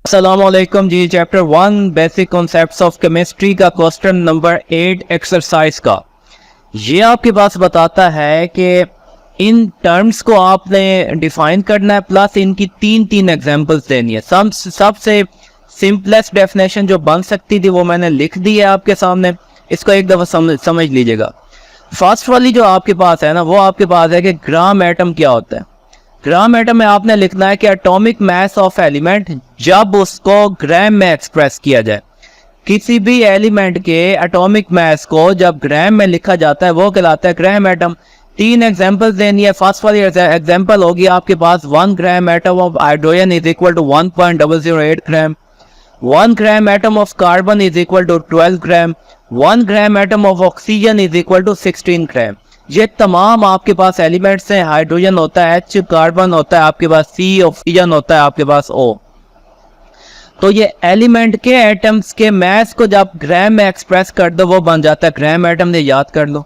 अस्सलामुअलैकुम जी। Chapter 1 basic concepts of chemistry का क्वेश्चन नंबर 8 एक्सरसाइज का ये आपके पास बताता है कि इन टर्म्स को आपने डिफाइन करना है, प्लस इनकी तीन एग्जांपल्स देनी है। सबसे सिंपलेस्ट डेफिनेशन जो बन सकती थी वो मैंने लिख दी है आपके सामने, इसको एक दफ़ा समझ लीजिएगा। फर्स्ट वाली जो आपके पास है ना, वो आपके पास है कि ग्राम एटम क्या होता है। ग्राम एटम में आपने लिखना है कि एटॉमिक मास ऑफ एलिमेंट जब उसको ग्राम में एक्सप्रेस किया जाए। किसी भी एलिमेंट के एटॉमिक मास को जब ग्राम में लिखा जाता है वो कहलाता है ग्राम एटम। तीन एग्जांपल्स देनी है। फर्स्ट वाली एग्जांपल होगी आपके पास 1 gram atom of hydrogen is equal to 1.008 gram, 1 gram atom of carbon is equal to 12 gram, 1 gram atom of oxygen is equal to 16 gram. ये तमाम आपके पास एलिमेंट्स हैं। हाइड्रोजन होता है H, कार्बन होता है आपके पास C, ऑक्सीजन होता है आपके पास O। तो ये एलिमेंट के एटम्स के मास को जब ग्राम में एक्सप्रेस कर दो वो बन जाता है ग्राम एटम, ये याद कर लो।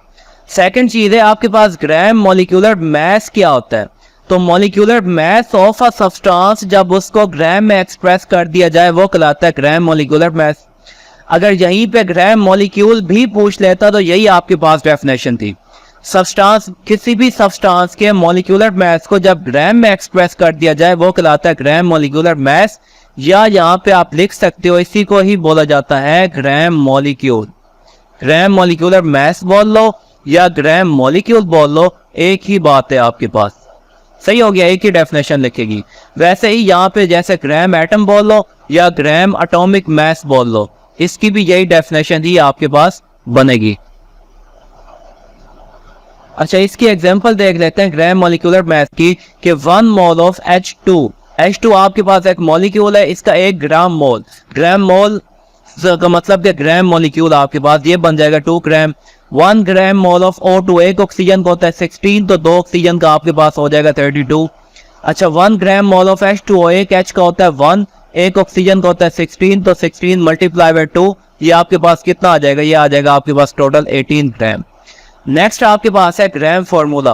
सेकंड चीज है आपके पास ग्राम मॉलिक्यूलर मास क्या होता है। तो molecular mass of a substance जब उसको ग्राम में एक्सप्रेस कर दिया जाए वो कहलाता है ग्राम मॉलिक्यूलर मास। अगर यहीं पे ग्राम मॉलिक्यूल भी पूछ लेता तो यही आपके पास डेफिनेशन थी। सब्सटेंस, किसी भी सब्सटेंस के मॉलिक्यूलर मास को जब ग्राम में एक्सप्रेस कर दिया जाए वो कहलाता है ग्राम मॉलिक्यूलर मास, या यहाँ पे आप लिख सकते हो इसी को ही बोला जाता है gram molecule. Gram molecular mass बोल लो या ग्राम मॉलिक्यूल बोल लो, एक ही बात है आपके पास। सही हो गया, एक ही डेफिनेशन लिखेगी। वैसे ही यहाँ पे जैसे ग्राम एटम बोल लो या ग्राम एटॉमिक मास बोल लो, इसकी भी यही डेफिनेशन ही आपके पास बनेगी। अच्छा, इसकी एग्जांपल देख लेते हैं ग्राम मॉलिक्यूलर मास की कि 1 मोल ऑफ H2 आपके पास एक मॉलिक्यूल है, इसका 1 ग्राम मोल। ग्राम मोल का मतलब कि ग्राम मॉलिक्यूल आपके पास ये बन जाएगा 2 ग्राम। 1 ग्राम मोल ऑफ O2, एक ऑक्सीजन का होता है 16, तो 2 ऑक्सीजन का आपके पास हो जाएगा 32। अच्छा, 1 ग्राम मोल ऑफ H2O, एक H का होता है 1, एक ऑक्सीजन का होता है 16, तो 16 मल्टीप्लाई बाय 2, ये आपके पास कितना आ जाएगा, ये आ जाएगा आपके पास टोटल 18 ग्राम। नेक्स्ट आपके पास है ग्राम फार्मूला।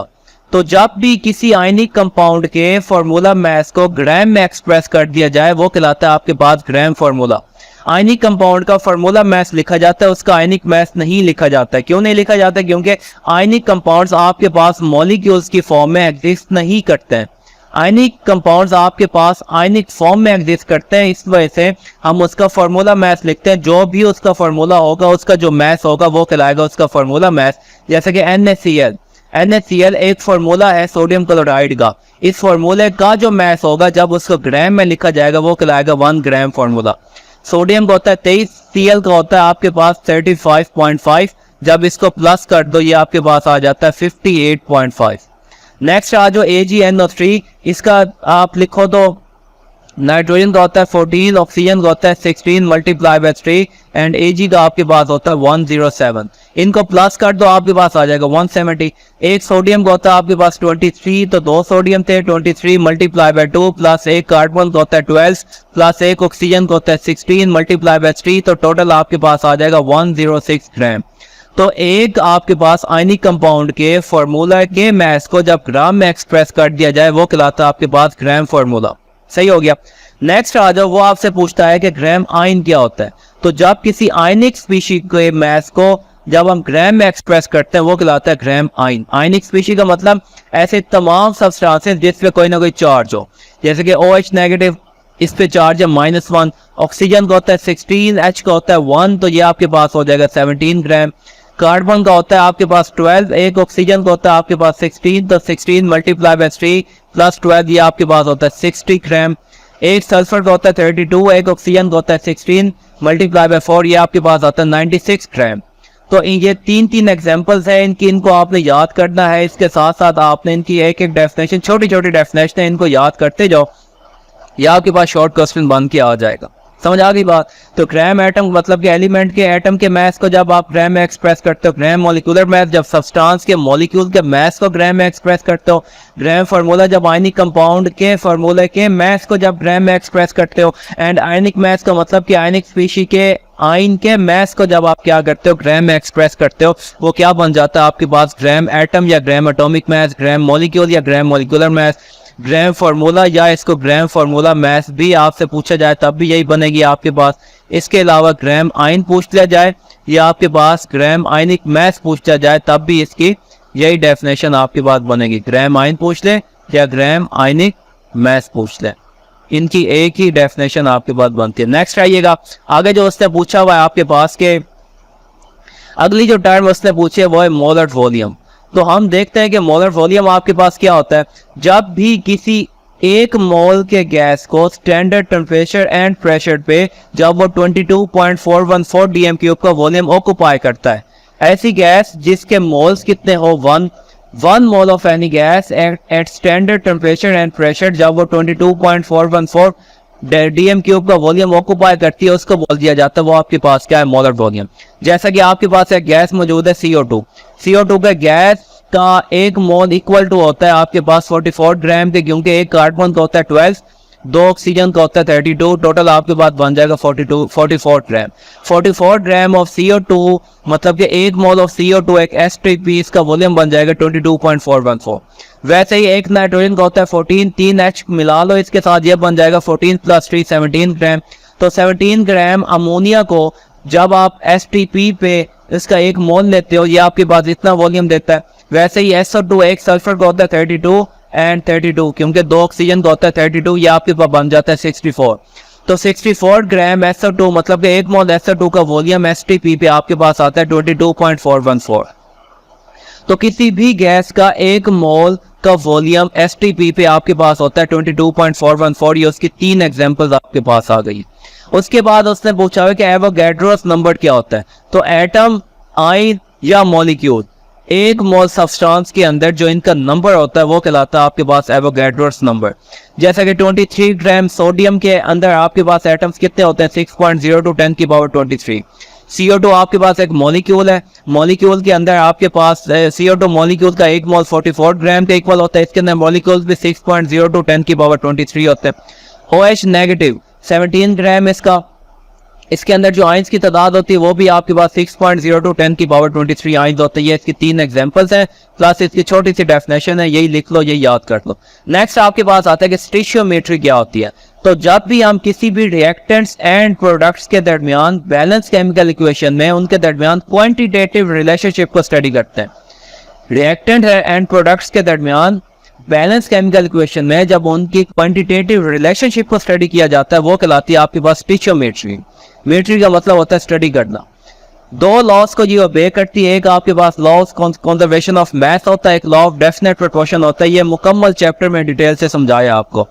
तो जब भी किसी आयनिक कंपाउंड के फार्मूला मास को ग्राम में एक्सप्रेस कर दिया जाए वो कहलाता है आपके पास ग्राम फार्मूला। आयनिक कंपाउंड का फार्मूला मास लिखा जाता है, उसका आयनिक मास नहीं लिखा जाता है। क्यों नहीं लिखा जाता? क्योंकि आयनिक कंपाउंड्स आपके पास मॉलिक्यूल्स की फॉर्म में एग्जिस्ट नहीं करते हैं। आयनिक कंपाउंड्स आपके पास आयनिक फॉर्म में एग्जिस्ट करते हैं, इस वजह से हम उसका फार्मूला मास लिखते हैं। जो भी उसका फार्मूला होगा, उसका जो मास होगा वो कहलाएगा उसका फार्मूला मास। जैसे कि NaCl एक फार्मूला है सोडियम क्लोराइड का। इस फार्मूले का जो मास होगा जब उसको ग्राम में लिखा जाएगा वो कहलाएगा 1 ग्राम फार्मूला। सोडियम का होता है 23, Cl का होता है आपके पास 35.5, जब इसको प्लस कर दो ये आपके पास आ जाता है 58.5। नेक्स्ट आ जो AgNO3, इसका आप लिखो तो नाइट्रोजन का होता है 14, ऑक्सीजन का होता है 16 मल्टीप्लाई बाय 3 एंड Ag का आपके पास होता है 107। इनको प्लस कर दो आपके पास आ जाएगा 170। एक सोडियम का होता है आपके पास 23, तो 2 सोडियम थे 23 मल्टीप्लाई बाय 2, प्लस एक कार्बन का होता है 12, प्लस एक ऑक्सीजन का होता है 16 मल्टीप्लाई बाय 3, तो टोटल आपके पास आ जाएगा 106 ग्राम। तो एक आपके पास आयनिक कंपाउंड के फार्मूला के मास को जब ग्राम में एक्सप्रेस कर दिया जाए वो कहलाता है आपके पास ग्राम फार्मूला। सही हो गया। नेक्स्ट आ जाओ, वो आपसे पूछता है कि ग्राम आयन क्या होता है। तो जब किसी आयनिक स्पीशी के मास को जब हम ग्राम में एक्सप्रेस करते हैं वो कहलाता है ग्राम आयन। आयनिक स्पीशी का मतलब ऐसे तमाम सब्सटेंसेस जिसपे कोई ना कोई चार्ज हो, जैसे कि OH नेगेटिव, इस पे चार्ज है -1, ऑक्सीजन का होता है 16, H का होता है 1, तो ये आपके पास हो जाएगा 17 ग्राम। कार्बन का होता है आपके पास 12, एक ऑक्सीजन का होता है आपके पास 16, तो 16 मल्टीप्लाई बाय 3 प्लस 12 ये आपके पास होता है 60 ग्राम। एक सल्फर का होता है 32, एक ऑक्सीजन का होता है 16 मल्टीप्लाई बाय 4, ये आपके पास आता है 96 ग्राम। तो ये तीन एग्जांपल्स हैं, इनको आपने याद करना है। इसके साथ साथ आपने इनकी एक डेफिनेशन, छोटी छोटी डेफिनेशन है, इनको याद करते जाओ, ये आपके पास शॉर्ट क्वेश्चन बन के आ जाएगा। समझ आ गई बात? तो ग्राम एटम मतलब कि एलिमेंट के एटम के मास को जब आप ग्राम में एक्सप्रेस करते हो, ग्राम मॉलिक्यूलर मास जब सब्सटेंस के मॉलिक्यूल के मास को ग्राम में एक्सप्रेस करते हो, ग्राम फार्मूला जब आयनिक कंपाउंड के फार्मूले के मास को जब ग्राम में एक्सप्रेस करते हो, एंड आयनिक मास का मतलब कि आयनिक स्पीशी के आयन के मास को जब आप क्या करते हो ग्राम में एक्सप्रेस करते हो, वो क्या बन जाता है आपके पास ग्राम एटम या gram atomic mass, gram molecule या ग्राम मॉलिक्यूलर मास। ग्राम फार्मूला या इसको ग्राम फार्मूला मैथ भी आपसे पूछा जाए तब भी यही बनेगी आपके पास। इसके अलावा ग्राम आयन पूछ लिया जाए या आपके पास ग्राम आयनिक मैथ पूछ लिया जाए तब भी इसकी यही डेफिनेशन आपके पास बनेगी। ग्राम आयन पूछ ले या ग्राम आयनिक मैथ पूछ ले, इनकी एक ही डेफिनेशन आपके पास बनती है। नेक्स्ट आइएगा आगे जो उसने पूछा हुआ है आपके पास के अगली जो टर्म उसने पूछी है वो है मोलर वॉल्यूम। तो हम देखते हैं कि मोलर वॉल्यूम आपके पास क्या होता है। जब भी किसी एक मोल के गैस को स्टैंडर्ड टेम्परेचर एंड प्रेशर पे जब वो 22.414 डीएम क्यूब का वॉल्यूम ऑक्युपाई करता है, ऐसी गैस जिसके मोल्स कितने हो 1 mole of any gas at standard temperature and pressure जब वो 22.414 डीएम क्यूब का वॉल्यूम ऑक्युपाई करती है उसको बोल दिया जाता है वो आपके पास क्या है मोलर वॉल्यूम। जैसा कि आपके पास एक गैस मौजूद है CO2 का गैस का एक मोल इक्वल टू होता है आपके पास 44 ग्राम के, क्योंकि एक कार्बन का होता है 12, 2 ऑक्सीजन का होता है 32, टोटल आपके पास बन जाएगा 44 ग्राम। 44 ग्राम ऑफ CO2 मतलब कि एक मोल ऑफ CO2 एक STP, इसका वॉल्यूम बन जाएगा 22.414। वैसे ही एक नाइट्रोजन का होता है 14, 3H मिला लो इसके साथ, ये बन जाएगा 14 + 3 17 ग्राम। तो 17 ग्राम अमोनिया को जब आप STP पे इसका एक मोल लेते हो ये आपके पास इतना वॉल्यूम देता है। वैसे ही SO2 एक सल्फर का होता है 32 एंड 32, क्योंकि 2 ऑक्सीजन का होता है 32, ये आपके पास बन जाता है 64। तो 64 ग्राम SO2 मतलब कि एक मोल SO2 का वॉल्यूम STP पे आपके पास आता है 22.414। तो किसी भी गैस का एक मोल का वॉल्यूम STP पे आपके पास होता है 22.414। ये उसकी 3 एग्जांपल्स आपके पास आ गई। उसके बाद उसने पूछा है कि एवोगैड्रोस नंबर क्या होता है। तो एटम, आयन या मॉलिक्यूल, एक मोल सब्सटेंस के अंदर जो इनका नंबर होता है वो कहलाता है आपके पास एवोगैड्रोस नंबर। जैसा कि 23 ग्राम सोडियम के अंदर आपके पास एटम्स कितने होते हैं 6.02 10 की पावर 23। CO2 आपके पास एक मॉलिक्यूल है, मॉलिक्यूल के अंदर आपके पास CO2 मॉलिक्यूल का एक मोल 44 ग्राम के इक्वल होता है, इसके अंदर मॉलिक्यूल्स भी 6.02 10 की पावर 23 होते हैं। OH नेगेटिव 17 ग्राम इसका, इसके अंदर जो आयंस की तादाद होती है वो भी आपके पास 6.02 10 की पावर 23 आयंस होते हैं। ये इसकी 3 एग्जांपल्स हैं प्लस इसकी छोटी सी डेफिनेशन है, यही लिख लो, यही याद कर लो। नेक्स्ट आपके पास आता है कि स्टोइचियोमेट्री क्या होती है। तो जब भी हम किसी भी रिएक्टेंट्स एंड प्रोडक्ट्स के दरमियान बैलेंस केमिकल इक्वेशन में उनके दरमियान क्वांटिटेटिव रिलेशनशिप को स्टडी करते हैं, रिएक्टेंट एंड प्रोडक्ट्स के दरमियान बैलेंस केमिकल इक्वेशन में जब उनकी क्वांटिटेटिव रिलेशनशिप को स्टडी किया जाता है वो कहलाती है आपके पास स्टोइचियोमेट्री। मेट्री का मतलब होता है स्टडी करना। 2 लॉस को ये ओबे करती है, एक आपके पास law of conservation of mass होता है, एक लॉ ऑफ डेफिनेट प्रोपोर्शन होता है। ये मुकम्मल चैप्टर में डिटेल से समझाया आपको।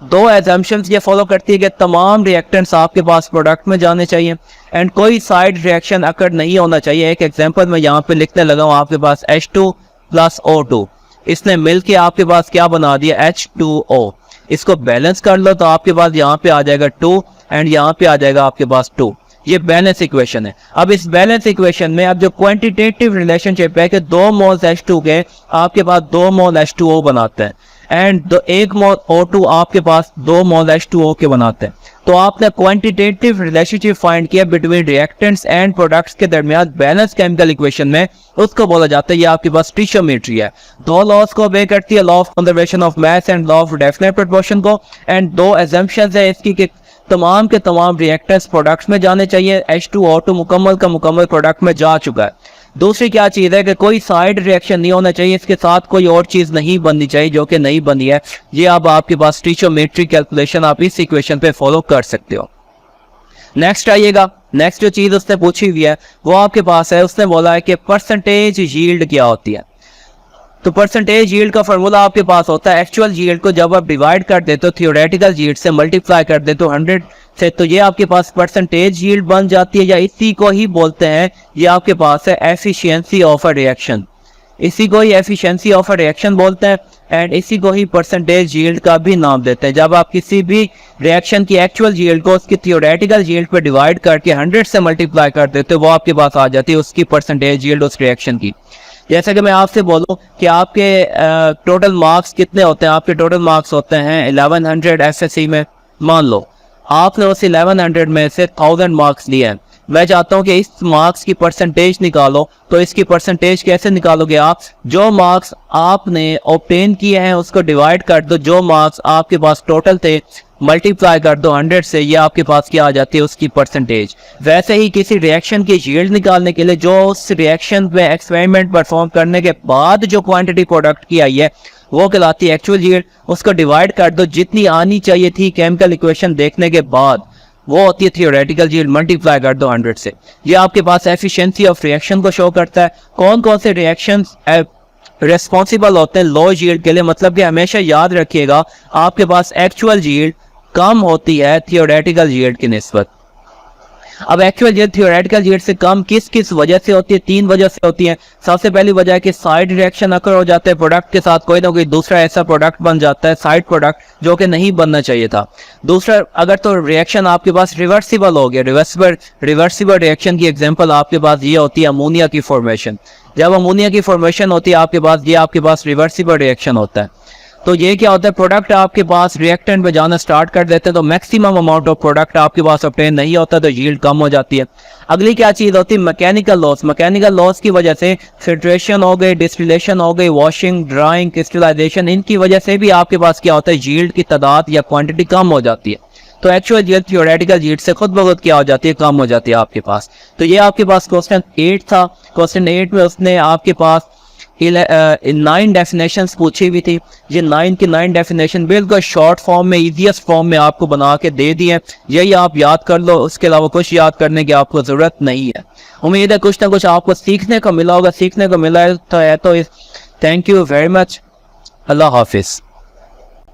2 एजम्पशंस ये फॉलो करती है कि तमाम रिएक्टेंट्स आपके पास प्रोडक्ट में जाने चाहिए एंड कोई साइड रिएक्शन अकर नहीं होना चाहिए। एक एग्जांपल मैं यहाँ पे लिखने लगा हूँ, आपके पास H2 + O2, इसने मिलके आपके पास क्या बना दिया H2O। इसको बैलेंस कर लो तो आपके पास यहाँ पे आ जाएगा 2 एंड यहाँ पे आ जाएगा आपके पास 2। ये बैलेंस इक्वेशन है। अब इस बैलेंस इक्वेशन में अब जो क्वांटिटेटिव रिलेशनशिप है कि 2 मोल्स H2 के आपके पास 2 मोल H2O बनाते हैं एंड 1 मोल O2 आपके पास 2 मोल H2O के बनाते हैं। तो आपने क्वांटिटेटिव रिलेशनशिप फाइंड किया बिटवीन रिएक्टेंट्स एंड प्रोडक्ट्स के दरमियान बैलेंस केमिकल इक्वेशन में, उसको बोला जाता है ये आपके पास स्टोइचियोमेट्री है। 2 लॉस को ओबे करती है, law of conservation of mass and law of definite proportion को, एंड 2 एजम्पशंस है इसकी कि तमाम के तमाम रिएक्टर्स प्रोडक्ट्स में जाने चाहिए। H2O2 मुकम्मल का मुकम्मल प्रोडक्ट में जा चुका है। दूसरी क्या चीज़ है कि कोई साइड रिएक्शन नहीं होना चाहिए, इसके साथ कोई और चीज़ नहीं बननी चाहिए जो कि नहीं बनी है। ये अब आपके पास स्टोइचियोमेट्री कैलकुलेशन आप इस इक्वेशन पे फॉलो कर सकते हो। नेक्स्ट आइएगा, नेक्स्ट जो चीज़ उसने पूछी हुई है वो आपके पास है, उसने बोला है कि परसेंटेज यील्ड क्या होती है। तो परसेंटेज यील्ड का फॉर्मूला आपके पास होता है एक्चुअल यील्ड को जब आप डिवाइड कर देते हो थियोरेटिकल यील्ड से मल्टीप्लाई कर देते हो 100 से, तो ये आपके पास परसेंटेज यील्ड बन जाती है, या इसी को ही बोलते हैं ये आपके पास है एफिशिएंसी ऑफ अ रिएक्शन। इसी को ही एफिशिएंसी ऑफ अ रिएक्शन बोलते हैं एंड इसी को ही परसेंटेज यील्ड का भी नाम देते हैं। जब आप किसी भी रिएक्शन की एक्चुअल यील्ड को उसकी थियोरेटिकल यील्ड पे डिवाइड करके 100 से मल्टीप्लाई कर देते हो वो आपके पास आ जाती है उसकी परसेंटेज यील्ड उस रिएक्शन की। जैसे कि मैं आपसे बोलूं कि आपके टोटल मार्क्स कितने होते हैं, आपके टोटल मार्क्स होते हैं 1100 एसएससी में। मान लो आपने उस 1100 में से 1000 मार्क्स लिए हैं मैं चाहता हूं कि इस मार्क्स की परसेंटेज निकालो, तो इसकी परसेंटेज कैसे निकालोगे आप? जो मार्क्स आपने ऑब्टेन किए हैं उसको डिवाइड कर दो, जो मार्क्स आपके पास टोटल थे मल्टीप्लाई कर दो 100 से, ये आपके पास क्या आ जाती है उसकी परसेंटेज। वैसे ही किसी रिएक्शन की यील्ड निकालने के लिए जो उस रिएक्शन में एक्सपेरिमेंट परफॉर्म करने के बाद जो क्वांटिटी प्रोडक्ट की आई है वो कहलाती है एक्चुअल यील्ड। उसको डिवाइड कर दो, जितनी आनी चाहिए थी केमिकल इक्वेशन देखने के बाद वो होती है थियोरेटिकल यील्ड, मल्टीप्लाई कर दो 100 से। ये आपके पास एफिशिएंसी ऑफ रिएक्शन को शो करता है। कौन कौन से रिएक्शंस रिस्पॉन्सिबल होते हैं लो यील्ड के लिए, मतलब कि हमेशा याद रखिएगा आपके पास एक्चुअल यील्ड कम होती है थियोरेटिकल यील्ड की निस्बत। अब एक्चुअल यील्ड थियोरेटिकल यील्ड से कम किस किस वजह से होती है? 3 वजह से होती है। सबसे पहली वजह है कि साइड रिएक्शन अकर हो जाते हैं, प्रोडक्ट के साथ कोई ना कोई दूसरा ऐसा प्रोडक्ट बन जाता है साइड प्रोडक्ट जो कि नहीं बनना चाहिए था। दूसरा, अगर तो रिएक्शन आपके पास रिवर्सिबल हो गया, रिवर्सिबल रिएक्शन की एग्जांपल आपके पास ये होती है अमोनिया की फॉर्मेशन। जब अमोनिया की फॉर्मेशन होती है आपके पास, ये आपके पास रिवर्सिबल रिएक्शन होता है। तो ये क्या होता है, प्रोडक्ट आपके पास रिएक्टेंट पे जाना स्टार्ट कर देते हैं तो मैक्सिमम अमाउंट ऑफ प्रोडक्ट आपके पास ऑब्टेन नहीं होता, तो यील्ड कम हो जाती है। अगली क्या चीज होती है? Mechanical loss. मैकेनिकल लॉस की वजह से फिल्ट्रेशन हो गई, डिस्टिलेशन हो गई, वॉशिंग, ड्राइंग, क्रिस्टलाइजेशन, इनकी वजह से भी आपके पास क्या होता है, यील्ड की तादाद या क्वांटिटी कम हो जाती है। तो एक्चुअल यील्ड थियोरेटिकल यील्ड से खुद ब खुद क्या हो जाती है, कम हो जाती है आपके पास। तो ये आपके पास क्वेश्चन 8 था। क्वेश्चन 8 में उसने आपके पास 9 डेफिनेशंस पूछी हुई थी। ये 9 की 9 डेफिनेशन बिल्कुल शॉर्ट फॉर्म में, इजीएस्ट फॉर्म में आपको बना के दे दिए। यही आप याद कर लो, उसके अलावा कुछ याद करने की आपको जरूरत नहीं है। उम्मीद है कुछ ना कुछ आपको सीखने को मिला होगा। सीखने को मिला है तो thank you very much. Allah Hafiz.